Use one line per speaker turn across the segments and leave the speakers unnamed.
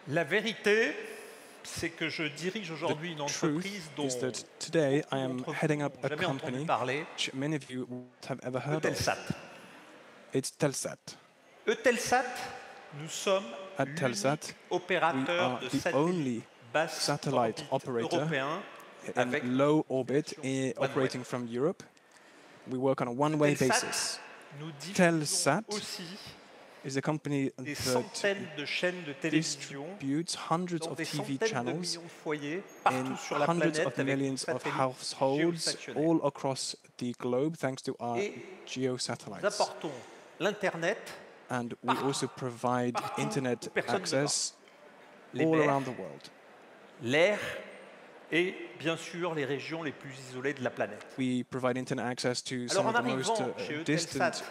La vérité, c'est que je dirige aujourd'hui une entreprise dont
is that today I am
beaucoup d'entre
heading
vous
up
n'ont
a
jamais entendu
company
parler,
which many of you won't have ever heard of.
Eutelsat.
It's TELSAT.
Eutelsat, nous sommes
At TELSAT,
l'unique
we
opérateur
are
de
the
satellites
only
basse
satellite
orbite
operator
européen
in
avec
low orbit
OneWeb.
operating from Europe. We work on a one-way basis.
Nous diffusons
TELSAT
aussi
is a company
des
that
centaines de chaînes de télévision
distributes hundreds
dans
of
des
TV
centaines de
channels
millions de foyers
in
partout sur la
hundreds
planète
of
avec des
millions of
satellites
households
géostationnaires.
all across the globe thanks to our
Et nous
geosatellites.
apportons l'Internet
And we also provide
partout
internet
où personne ne va.
access
Les
all
mers,
around the world.
l'air et bien sûr les régions les plus isolées de la planète.
We provide internet access to
Alors
some
en
of the most
arrivant chez
distant,
Eutelsat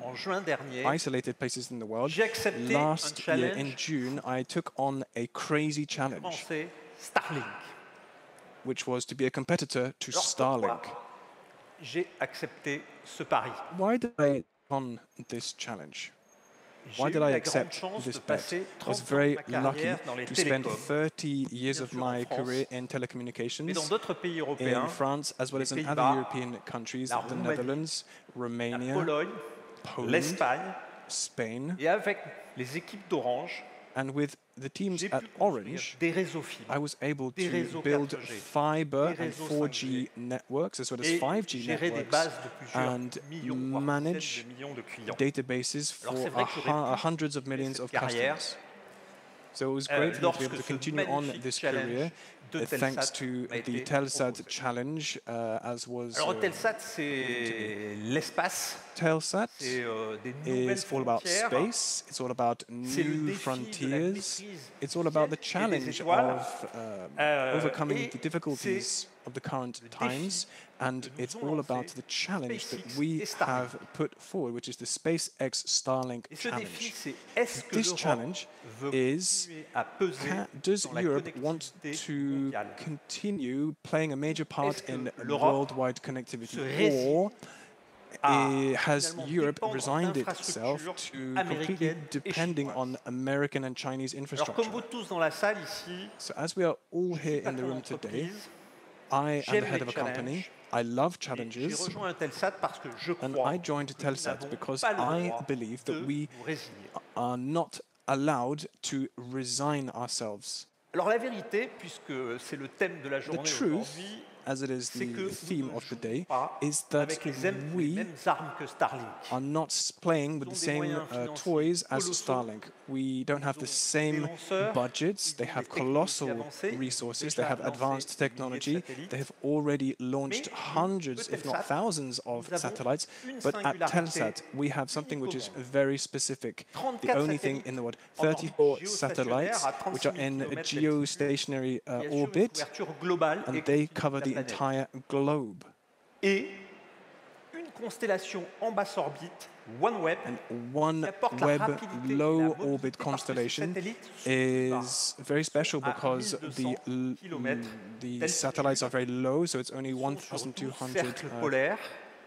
en juin dernier,
isolated places in the world.
j'ai accepté
Last
un
year in
challenge
June, I took on a crazy challenge,
français, Starlink.
which was to be a competitor to
Alors
Starlink.
pourquoi j'ai accepté ce pari?
Why did I take on this challenge?
J'ai
Why
eu
did I
la grande
accept
chance
this
de
bet?
passer
I
30
was
ans de
very
ma
lucky
carrière dans les
to spend
télécoms,
30 years
bien
of
sûr en
my
France,
career in
mais
telecommunications
dans d'autres pays
in
européens,
France as well
les
as in other
Pays-Bas,
European countries,
la
the
Roumanie,
Netherlands,
la
Romania,
Pologne,
Poland,
l'Espagne,
Spain,
et avec les équipes d'Orange,
and with the teams
j'ai
at
pu construire
Orange,
des réseaux fibres,
I was able
des
to
réseaux
build
4G,
fiber
des
and
réseaux
4G
5G,
networks as well as
et
5G
gérer des
networks
bases de plusieurs
and
millions, voire
manage
dizaines de millions de clients.
databases
Alors
for
c'est vrai que j'aurais pu
hundreds of
continuer
millions
cette
of
carrière
customers. So it was great for me to be able to
lorsque ce
continue on
magnifique
this
challenge
career
de
thanks
TELSAT
to
m'a
the
été
TELSAT
proposé.
challenge as was
Alors TELSAT,
given to me.
c'est l'espace,
TELSAT
c'est des nouvelles
is all about
frontières,
space, it's all about
c'est le
new
défi de la
frontiers,
maîtrise
it's
du
all about the
ciel et des
challenge
étoiles,
of overcoming
et
the difficulties of the current
le
times, and
que nous
it's
ont
all
lancé
about the challenge that
SpaceX
we
et Starlink.
have put forward, which is the SpaceX Starlink
Et ce défi,
challenge.
c'est est-ce que
This
l'Europe
challenge
veut
is,
continuer à peser
does
dans la
Europe want
connectivité
to
mondiale?
continue playing a major part
Est-ce que
in
l'Europe
worldwide connectivity,
se résigne
or has
finalement
Europe
dépendre
resigned
d'infrastructures
itself to completely
américaines et
depending
chinoises?
on American and Chinese
Alors comme vous
infrastructure?
tous dans la salle ici,
So as we are all
je suis
here in the
patron
room today,
d'entreprise,
I am the
j'aime
head
les
of a company.
challenges,
I love
et j'ai
challenges,
rejoint un TELSAT parce que je
and
crois
I joined
que nous
TELSAT
n'avons
because
pas le
I
droit
believe
de
that we
nous résigner.
are not allowed to resign ourselves.
Alors la vérité, puisque c'est le thème de la
The
journée
truth,
aujourd'hui,
as it is
c'est que
the theme
nous ne
of the
jouons
day,
pas
is that
avec les
we
mêmes armes que Starlink.
are not playing with the
Ils ont des
same
moyens financiers
toys as
colossaux.
Starlink. We don't have
Ils
the
ont des
same
lanceurs,
budgets.
ils
They
ont
have
des technologies
colossal
avancées, ils ont
resources. They
déjà
have
lancé
advanced
des milliers de
technology.
satellites.
They have already launched
Mais nous,
hundreds, if not
Eutelsat,
thousands, of
nous avons
satellites.
une
But at
singularité
TELSAT, we have something which
unique
is
au monde.
very specific. The
34
only thing
satellites
in the world.
en orbite
34
géostationnaire
satellites,
à 36
which are
000
in a
kilomètres
geostationary
qui assurent une
orbit,
couverture globale et
and they
continue
cover
de
the
la planète.
entire globe.
Et une constellation en basse orbite, OneWeb,
And
qui apporte la
OneWeb
rapidité et la
low
mobilité
orbit
parce que ces
constellation
satellites
is very special
à
because
1200 kilomètres
the satellites are very low, so it's only
sont sur 12
1,200
cercles polaires.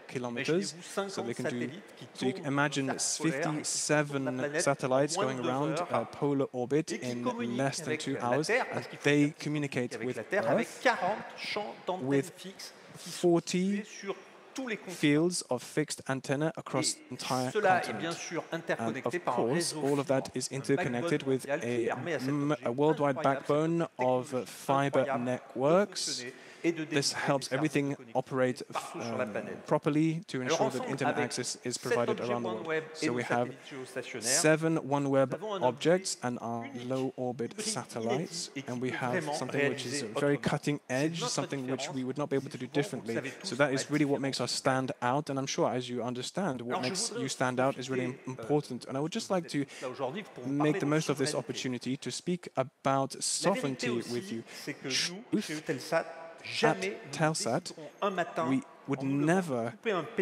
kilometers.
Imaginez-vous
So
50
they can do.
satellites qui
So you
tournent
can imagine
dans un cercle polaire et qui tournent la
57
planète
satellites
en moins
going
de 2
around a
heures
polar orbit
et qui
in
communiquent
less than
avec
2
la
hours,
Terre,
and
parce qu'il faut
they
dire qu'ils
communicate
communiquent avec
with
la Terre avec
Earth
40 champs d'antennes
with
fixes qui sont
40
situés sur tous les continents.
fields of fixed antenna across the
Et
entire
cela est bien
continent.
sûr
And
interconnecté
of
par un
course,
réseau
all of that
fibre,
is
un
interconnected
backbone
with
mondial qui permet à cet objet
a worldwide
incroyable,
backbone
cette
of
technologie
fiber
incroyable de
networks.
fonctionner et de
This
délivrer des
helps
services
everything
de connectivité
operate
partout sur la planète.
properly to
Alors
ensure that
ensemble,
internet
avec
access is
7
provided
objets
around the world.
OneWeb et
So
nos
we have
satellites géostationnaires,
7 OneWeb
nous avons un
objects
objet
and our
unique,
low orbit
hybride,
satellites,
inédit et qui
and we
peut
have
vraiment
something which is
réaliser
very
autrement.
cutting edge,
notre
something which we would not be able to do
différence. C'est souvent, vous
differently.
le savez
So
tous,
that
on
is
a
really what makes us
différents
stand out, and I'm sure, as you understand, what
Alors, je
makes
voudrais
you stand out is really
profiter,
important. And I would just like to
là aujourd'hui pour vous
make
parler
the
de
most of this
souveraineté.
opportunity to speak about
La vérité
sovereignty with
aussi,
you.
c'est que nous,
Truth,
chez Eutelsat, jamais nous
TELSAT,
déciderons un matin
we would never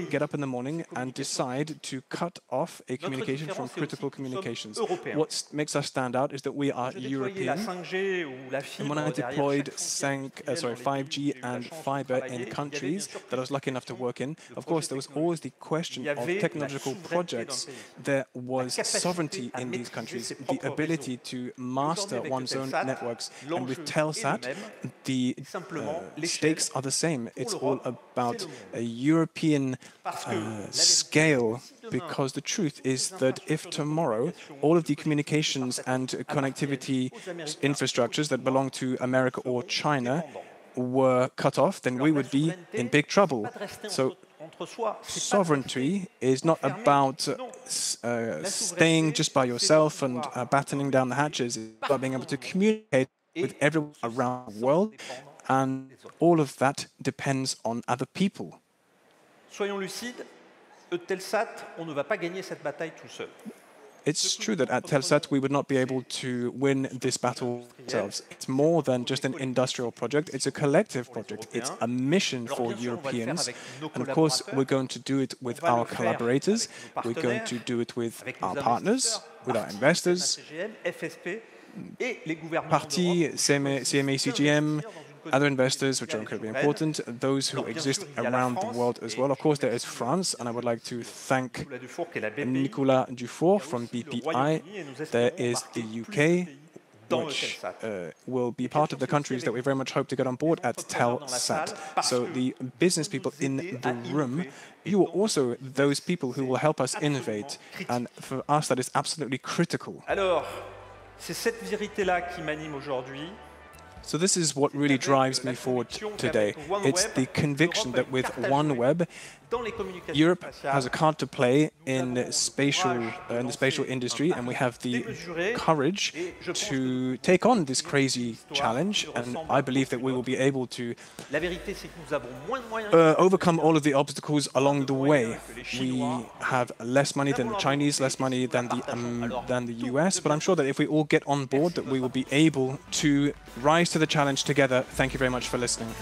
get up in the morning and decide to cut off a communication from critical communications. What makes us stand out is that we are European. And when I deployed 5G and fiber in countries that I was lucky enough to work in, of course, there was always the question of technological projects. There was sovereignty in these countries, the ability to master one's own networks. And with TELSAT, the stakes are the same. It's all about a European scale, because the truth is that if tomorrow all of the communications and connectivity infrastructures that belong to America or China were cut off, then we would be in big trouble. So sovereignty is not about staying just by yourself and battening down the hatches. It's about being able to communicate with everyone around the world, and all of that depends on other people.
Soyons lucides, Eutelsat, on ne va pas gagner cette bataille tout seul.
It's true that at TELSAT we would not be able to win this battle ourselves. It's more than just an industrial project, it's a collective project. It's a mission for Europeans. And of course, we're going to do it with our collaborators, we're going to do it with our partners, with our investors, Parti, CMA, CGM, other investors, which are incredibly important, those who exist around the world as well. Of course, there is France, and I would like to thank Nicolas Dufour from BPI. There is the UK, which will be part of the countries that we very much hope to get on board at TELSAT. So the business people in the room, you are also those people who will help us innovate. And for us, that is absolutely critical.
Alors, c'est cette vérité-là qui m'anime aujourd'hui.
So this is what really drives me forward today. It's the conviction that with OneWeb, Europe has a card to play in the spatial industry, and we have the courage to take on this crazy challenge. And I believe that we will be able to overcome all of the obstacles along the way. We have less money than the Chinese, less money than the US, but I'm sure that if we all get on board, that we will be able to rise to the challenge together. Thank you very much for listening.